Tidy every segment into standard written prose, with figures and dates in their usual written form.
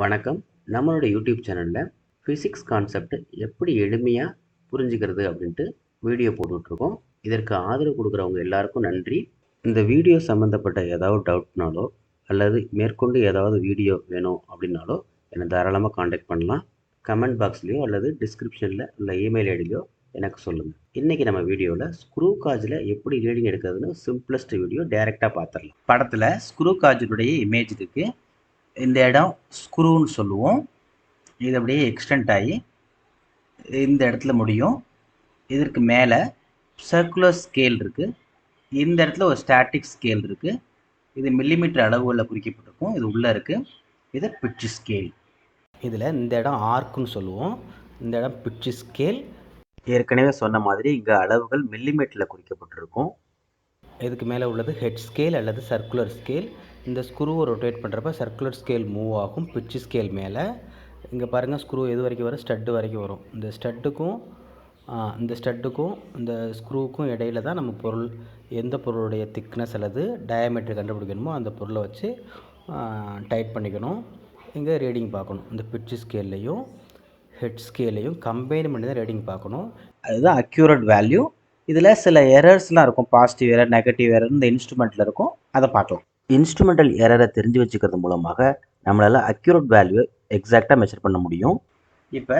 வணக்கம். நம்மளோட யூடியூப் சேனலில் ஃபிசிக்ஸ் கான்செப்ட் எப்படி எளிமையாக புரிஞ்சுக்கிறது அப்படின்ட்டு வீடியோ போட்டுட்ருக்கோம். இதற்கு ஆதரவு கொடுக்குறவங்க எல்லாருக்கும் நன்றி. இந்த வீடியோ சம்மந்தப்பட்ட ஏதாவது டவுட்னாலோ அல்லது மேற்கொண்டு ஏதாவது வீடியோ வேணும் அப்படின்னாலோ என்னை தாராளமாக காண்டாக்ட் பண்ணலாம். கமெண்ட் பாக்ஸ்லேயோ அல்லது டிஸ்கிரிப்ஷனில் உள்ள இமெயில் ஐடியிலையோ எனக்கு சொல்லுங்கள். இன்றைக்கி நம்ம வீடியோவில் ஸ்க்ரூ காஜில் எப்படி ரீடிங் எடுக்கிறதுன்னு சிம்பிளஸ்ட் வீடியோ டைரெக்டாக பார்த்துடலாம். படத்தில் ஸ்க்ரூ காஜினுடைய இமேஜ் இருக்குது. இந்த இடம் ஸ்க்ரூன்னு சொல்லுவோம். இது அப்படியே எக்ஸ்டெண்ட் ஆகி இந்த இடத்துல முடியும். இதற்கு மேலே சர்க்குலர் ஸ்கேல் இருக்குது. இந்த இடத்துல ஒரு ஸ்டாட்டிக் ஸ்கேல் இருக்குது. இது மில்லிமீட்டர் அளவுகளில் குறிக்கப்பட்டிருக்கும். இது உள்ளே இருக்குது. இது பிட்ச் ஸ்கேல். இதில் இந்த இடம் ஆர்க்குன்னு சொல்லுவோம். இந்த இடம் பிட்ச் ஸ்கேல். ஏற்கனவே சொன்ன மாதிரி இங்கே அளவுகள் மில்லிமீட்டரில் குறிக்கப்பட்டிருக்கும். இதுக்கு மேலே உள்ளது ஹெட் ஸ்கேல் அல்லது சர்க்குலர் ஸ்கேல். இந்த ஸ்க்ரூவை ரொட்டேட் பண்ணுறப்ப சர்க்குலர் ஸ்கேல் மூவ் ஆகும் பிட்ச் ஸ்கேல் மேலே. இங்கே பாருங்கள், ஸ்க்ரூ எது வரைக்கும் வரும்? ஸ்டட்டு வரைக்கும் வரும். இந்த ஸ்டட்டுக்கும் இந்த ஸ்க்ரூவுக்கும் இடையில தான் நம்ம பொருள், எந்த பொருளுடைய திக்னஸ் அல்லது டயாமீட்டர் கண்டுபிடிக்கணுமோ அந்த பொருளை வச்சு டைட் பண்ணிக்கணும். இங்கே ரீடிங் பார்க்கணும். இந்த பிட்ச் ஸ்கேல்லையும் ஹெட் ஸ்கேலையும் கம்பைன் பண்ணி தான் ரீடிங் பார்க்கணும். அதுதான் அக்யூரேட் வேல்யூ. இதில் சில எரர்ஸ்லாம் இருக்கும். பாசிட்டிவ் எரர், நெகட்டிவ் எரர் இந்த இன்ஸ்ட்ருமெண்ட்டில் இருக்கும். அதை பார்க்கலாம். இன்ஸ்ட்ருமெண்டல் எரரை தெரிஞ்சு வச்சுக்கிறது மூலமாக நம்மளால் அக்யூரேட் வேல்யூ எக்ஸாக்டாக மெஷர் பண்ண முடியும். இப்போ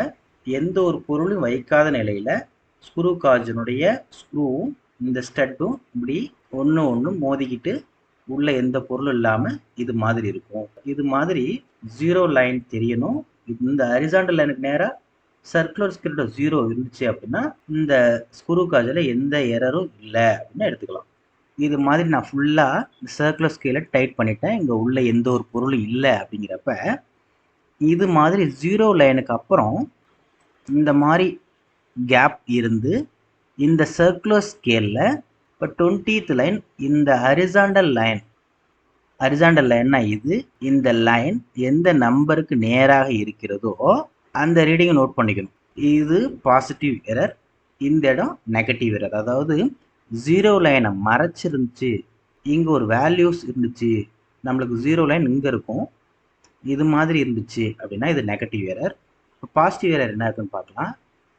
எந்த ஒரு பொருளும் வைக்காத நிலையில் ஸ்க்ரூ காஜினுடைய ஸ்க்ரூவும் இந்த ஸ்டட்டும் இப்படி ஒன்று மோதிக்கிட்டு உள்ள எந்த பொருளும் இல்லாமல் இது மாதிரி இருக்கும். இது மாதிரி ஜீரோ லைன் தெரியணும். இந்த ஹரிசாண்டல் லைனுக்கு நேராக சர்க்குலர் ஸ்கேலோட ஜீரோ இருந்துச்சு அப்படின்னா இந்த ஸ்க்ரூ காஜில் எந்த எரரும் இல்லை அப்படின்னு எடுத்துக்கலாம். இது மாதிரி நான் ஃபுல்லாக சர்க்குலர் ஸ்கேலை டைட் பண்ணிட்டேன். இங்கே உள்ள எந்த ஒரு பொருளும் இல்லை அப்படிங்கிறப்ப இது மாதிரி ஜீரோ லைனுக்கு அப்புறம் இந்த மாதிரி கேப் இருந்து இந்த சர்க்குலர் ஸ்கேலில் இப்போ 20th லைன் இந்த ஹரிசாண்டல் லைன்னா இது, இந்த லைன் எந்த நம்பருக்கு நேராக இருக்கிறதோ அந்த ரீடிங்கை நோட் பண்ணிக்கணும். இது பாசிட்டிவ் எரர், இந்த இடம் நெகட்டிவ் எரர். அதாவது ஜீரோ லைனை மறைச்சிருந்துச்சு, இங்கே ஒரு வேல்யூஸ் இருந்துச்சு, நம்மளுக்கு ஜீரோ லைன் இங்கே இருக்கும், இது மாதிரி இருந்துச்சு அப்படின்னா இது நெகட்டிவ் எரர். இப்போ பாசிட்டிவ் எரர் என்ன இருக்குன்னு பார்க்கலாம்.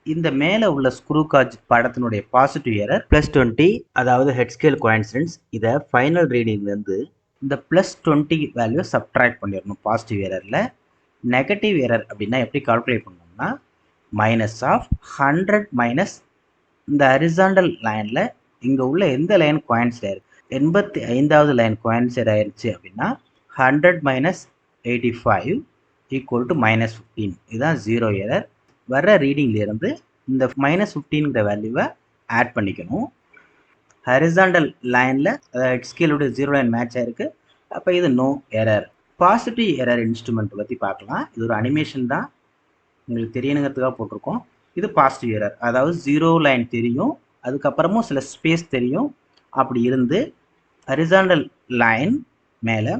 இந்த மேலே உள்ள ஸ்க்ரூ காஜ் படத்தினுடைய பாசிட்டிவ் எரர் +20, அதாவது ஹெட் ஸ்கேல் கோயின்சிடென்ஸ். இதை ஃபைனல் ரீடிங்லேருந்து இந்த +20 வேல்யூ சப்ட்ராக்ட் பண்ணிடணும் பாசிட்டிவ் எரரில். நெகட்டிவ் எரர் அப்படின்னா எப்படி கால்குலேட் பண்ணோம்னா -100 மைனஸ் இந்த ஹரிசாண்டல் லைனில் இங்கே உள்ள எந்த லைன் கோயின்சைட் ஆயிருக்கு, 85வது லைன் கோயின்சைட் ஆயிடுச்சு அப்படின்னா 100 மைனஸ் 85 ஈக்குவல் டு -15. இதுதான் ஜீரோ எரர். வர்ற ரீடிங்லேருந்து இந்த -15ங்கிற வேல்யூவை ஆட் பண்ணிக்கணும். ஹரிசாண்டல் லைனில் ஹெட் ஸ்கேலோட ஜீரோ லைன் மேட்ச் ஆயிருக்கு, அப்போ இது no error. Positive error instrument பற்றி பார்க்கலாம். இது ஒரு அனிமேஷன் தான், உங்களுக்கு தெரியணுங்கிறதுக்காக போட்டிருக்கோம். இது பாசிட்டிவ் எரர், அதாவது ஜீரோ லைன் தெரியும், அதுக்கப்புறமும் சில ஸ்பேஸ் தெரியும். அப்படி இருந்து ஹரிசாண்டல் லைன் மேலே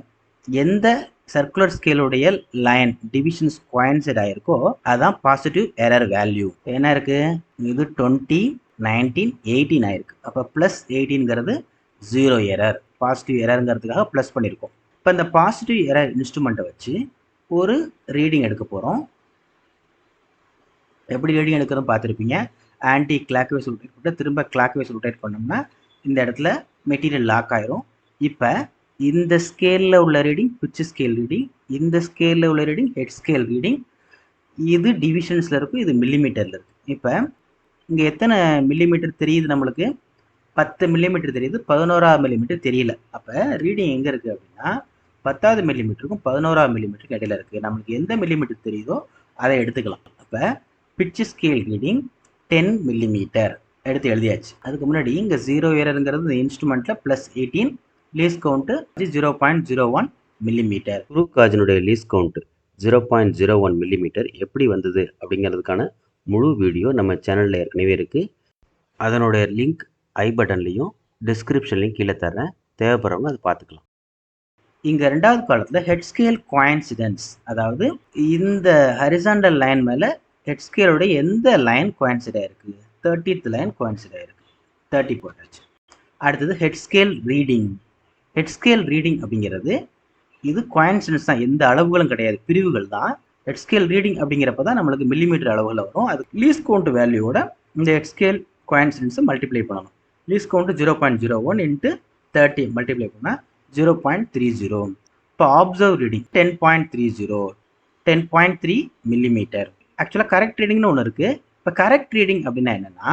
எந்த சர்க்குலர் ஸ்கேலுடைய லைன் டிவிஷன்ஸ் கோயின்சைட் ஆகிருக்கோ அதுதான் பாசிட்டிவ் எரர் வேல்யூ. என்ன இருக்குது? இது 20, 19, 18 ஆயிருக்கு. அப்போ +18ங்கிறது ஜீரோ எரர். பாசிட்டிவ் எரருங்கிறதுக்காக ப்ளஸ் பண்ணியிருக்கோம். இப்போ இந்த பாசிட்டிவ் எரர் இன்ஸ்ட்ருமெண்ட்டை வச்சு ஒரு ரீடிங் எடுக்க போகிறோம். எப்படி ரீடிங் எடுக்கிறதும் பார்த்துருப்பீங்க. ஆன்டி கிளாக் வைஸ் ரொட்டேட் பண்ணிட்டு திரும்ப கிளாக் வைஸ் ரொட்டேட் பண்ணோம்னா இந்த இடத்துல மெட்டீரியல் லாக் ஆயிரும். இப்போ இந்த ஸ்கேலில் உள்ள ரீடிங் பிட்ச் ஸ்கேல் ரீடிங், இந்த ஸ்கேலில் உள்ள ரீடிங் ஹெட் ஸ்கேல் ரீடிங். இது டிவிஷன்ஸில் இருக்கும், இது மில்லிமீட்டரில் இருக்குது. இப்போ இங்கே எத்தனை மில்லிமீட்டர் தெரியுது? நம்மளுக்கு 10 மில்லிமீட்டர் தெரியுது, 11வது மில்லிமீட்டர் தெரியல. அப்போ ரீடிங் எங்கே இருக்குது அப்படின்னா 10வது மில்லிமீட்டருக்கும் 11வது மில்லிமீட்டருக்கு இடையில இருக்குது. நம்மளுக்கு எந்த மில்லிமீட்டர் தெரியுதோ அதை எடுத்துக்கலாம். அப்போ பிட்ச் ஸ்கேல் ரீடிங் 10 மில்லிமீட்டர் எடுத்து எழுதியாச்சு. அதுக்கு முன்னாடி இங்கே ஜீரோ எரருங்கிறது இந்த இன்ஸ்ட்ருமெண்ட்டில் +18, லீஸ் கவுண்ட்டு 0.01 மில்லிமீட்டர். ஸ்க்ரூ காஜினுடைய லீஸ் கவுண்ட்டு 0.01 மில்லிமீட்டர் எப்படி வந்தது அப்படிங்கிறதுக்கான முழு வீடியோ நம்ம சேனலில் ஏற்கனவே இருக்குது. அதனுடைய லிங்க் ஐ பட்டன்லேயும் டிஸ்கிரிப்ஷன்லையும் கீழே தரேன், தேவைப்படுறவங்க அதை பார்த்துக்கலாம். இங்கே 2வது காலத்தில் ஹெட் ஸ்கேல் கோயின்சிடென்ஸ், அதாவது இந்த ஹரிசாண்டல் லைன் மேலே ஹெட் ஸ்கேலோட எந்த லைன் கோயின்சைட் ஆயிருக்கு? 30th லைன் கோயின்சைட் ஆயிருக்கு. 30 போட்டாச்சு. அடுத்தது head scale reading. Head scale reading அப்படிங்கிறது இது கோயின்சிடன்ஸ் தான், எந்த அளவுகளும் கிடையாது, பிரிவுகள் தான். ஹெட் ஸ்கேல் ரீடிங் அப்படிங்கிறப்ப தான் நம்மளுக்கு மில்லிமீட்டர் அளவுகள் வரும். அது லீஸ்ட் கவுண்ட் வேல்யூவோட இந்த ஹெட் ஸ்கேல் கோயின்சிடன்ஸை மல்டிப்ளை பண்ணணும். லீஸ்ட் கவுண்ட் 0.01 இன்ட்டு 30 மல்டிப்ளை பண்ணால் 0.30. இப்போ ஆப்சர்வ் ரீடிங் 10.30, 10.3 மில்லிமீட்டர். ஆக்சுவலாக கரெக்ட் ரீடிங்னு ஒன்று இருக்குது. இப்போ கரெக்ட் ரீடிங் அப்படின்னா என்னென்னா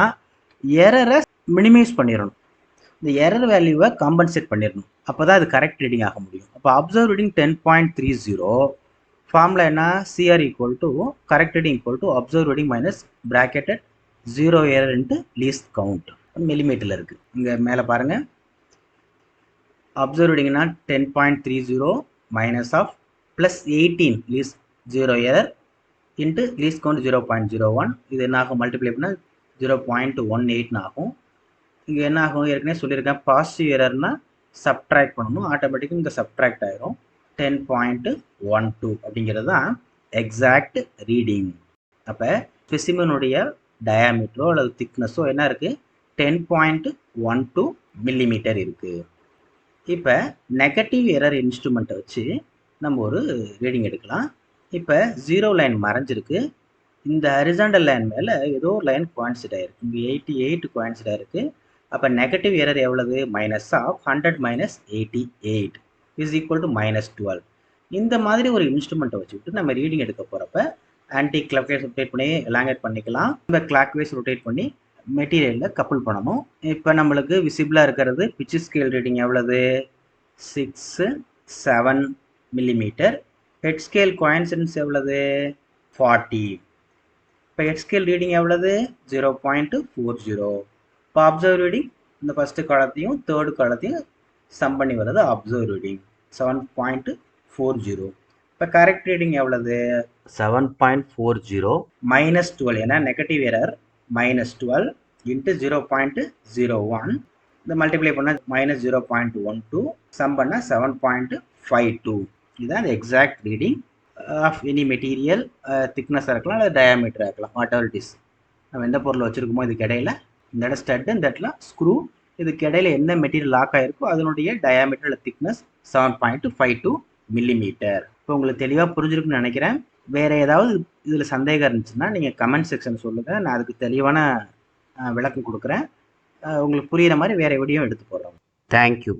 எரரை மினிமைஸ் பண்ணிடணும், இந்த எரர் வேல்யூவை காம்பன்சேட் பண்ணிடணும், அப்போ தான் அது கரெக்ட் ரீடிங் ஆக முடியும். அப்போ அப்சர்வ் ரீடிங் 10.30 ஃபார்முலா என்ன, CR equal to correct reading equal to observe reading minus bracketed 0 error into least count. மில்லிமீட்டரில் இருக்குது. இங்கே மேலே பாருங்கள், அப்சர்வ் ரீடிங்னா 10.30 minus of plus 18 least 0 error into least count 0.01. இது என்ன ஆகும், மல்டிப்ளை பண்ணால் 0.18 ஆகும். இங்கே என்ன ஆகும், ஏற்கனவே சொல்லியிருக்கேன், பாசிட்டிவ் எரர்னா சப்ட்ராக்ட் பண்ணணும், ஆட்டோமேட்டிக்காக இங்கே சப்ட்ராக்ட் ஆயிரும். 10.12 அப்படிங்கிறது தான் எக்ஸாக்ட் ரீடிங். அப்போ ஸ்பெசிமனுடைய டயாமீட்டரோ அல்லது திக்னஸோ என்ன இருக்குது, 10.12 மில்லிமீட்டர் இருக்குது. இப்போ நெகட்டிவ் எரர் இன்ஸ்ட்ருமெண்ட்டை வச்சு நம்ம ஒரு ரீடிங் எடுக்கலாம். இப்போ 0 லைன் மறைஞ்சிருக்கு, இந்த ஹரிசாண்டல் லைன் மேலே ஏதோ ஒரு லைன் கோயின்சைட் ஆகிருக்கு, இங்கே 88 கோயின்சைட் ஆகிருக்கு. அப்போ நெகட்டிவ் எரர் எவ்வளவு, minus of 100 minus 88 is equal to -12. இந்த மாதிரி ஒரு இன்ஸ்ட்ருமெண்ட்டை வச்சுக்கிட்டு நம்ம ரீடிங் எடுக்க போகிறப்ப ஆன்டி கிளாக் வைஸ் ரொட்டேட் பண்ணி எலாங்கேட் பண்ணிக்கலாம், இந்த கிளாக் வைஸ் ரொட்டேட் பண்ணி மெட்டீரியலில் கப்புள் பண்ணணும். இப்போ நம்மளுக்கு விசிபிளாக இருக்கிறது பிட்ச் ஸ்கேல் ரீடிங் எவ்வளவு, 6-7 மில்லிமீட்டர். ஹெட் ஸ்கேல் கோயின்சிடன்ஸ் எவ்வளவு, 40. இப்போ ஹெட் ஸ்கேல் ரீடிங் எவ்வளவு, 0.40. இப்போ அப்சர்வ் ரீடிங் இந்த ஃபஸ்ட்டு காலத்தையும் தேர்டு காலத்தையும் சம் பண்ணி வர்றது அப்சர்வ் ரீடிங் 7.40. இப்போ கரெக்ட் ரீடிங் எவ்வளவு, 7.40 -12, ஏன்னா நெகட்டிவ் எரர் -12 இன்ட்டு 0.01. இந்த மல்டிப்ளை பண்ணால் -0.12, சம் பண்ணால் 7.52. இதுதான் அந்த exact reading of any material. திக்னஸாக இருக்கலாம் அல்லது டயாமீட்டராக இருக்கலாம், வாட் எவர் இட் இஸ். நம்ம எந்த பொருள் வச்சுருக்கோமோ இதுக்கு இடையில இந்த இடம் ஸ்டட்டு, இந்த இடத்துல ஸ்க்ரூ, இதுக்கு இடையில எந்த மெட்டீரியல் லாக் ஆகிருக்கோ அதனுடைய டயாமீட்டர் அல்லது திக்னஸ் 7.52 மில்லிமீட்டர். இப்போ உங்களுக்கு தெளிவாக புரிஞ்சிருக்குன்னு நினைக்கிறேன். வேறு ஏதாவது இதில் சந்தேகம் இருந்துச்சுன்னா நீங்கள் கமெண்ட் செக்ஷன் சொல்லுங்கள், நான் அதுக்கு தெளிவான விளக்கம் கொடுக்குறேன். உங்களுக்கு புரிகிற மாதிரி வேறு வீடியோ எடுத்து போடுறோம். தேங்க்யூ.